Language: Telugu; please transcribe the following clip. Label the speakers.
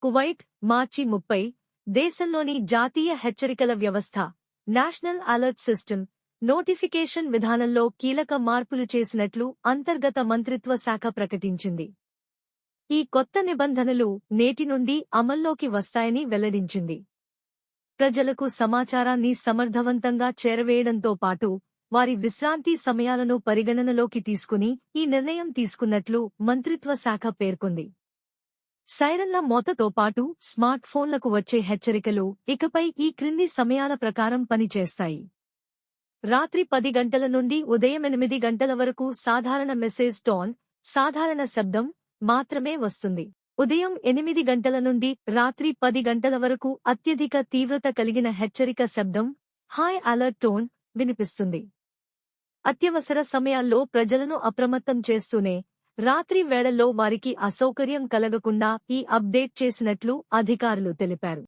Speaker 1: కువైట్ మార్చి 30 దేశంలోని జాతీయ హెచ్చరికల వ్యవస్థ నేషనల్ అలర్ట్ సిస్టమ్ నోటిఫికేషన్ విధానంలో కీలక మార్పులు చేసినట్లు అంతర్గత మంత్రిత్వ శాఖ ప్రకటించింది. ఈ కొత్త నిబంధనలు నేటి నుండి అమల్లోకి వస్తాయని వెల్లడించింది. ప్రజలకు సమాచారాన్ని సమర్థవంతంగా చేరవేయడంతో పాటు వారి విశ్రాంతి సమయాలను పరిగణనలోకి తీసుకుని ఈ నిర్ణయం తీసుకున్నట్లు మంత్రిత్వ శాఖ పేర్కొంది. సైరన్ల మోతతో పాటు స్మార్ట్ ఫోన్లకు వచ్చే హెచ్చరికలు ఇకపై ఈ క్రింది సమయాల ప్రకారం పనిచేస్తాయి. రాత్రి 10 గంటల నుండి ఉదయం 8 గంటల వరకు సాధారణ మెసేజ్ టోన్ సాధారణ శబ్దం మాత్రమే వస్తుంది. ఉదయం 8 గంటల నుండి రాత్రి 10 గంటల వరకు అత్యధిక తీవ్రత కలిగిన హెచ్చరిక శబ్దం హై అలర్ట్ టోన్ వినిపిస్తుంది. అత్యవసర సమయాల్లో ప్రజలను అప్రమత్తం చేస్తూనే రాత్రి వేళల్లో వారికి అసౌకర్యం కలగకుండా ఈ అప్డేట్ చేసినట్లు అధికారులు తెలిపారు.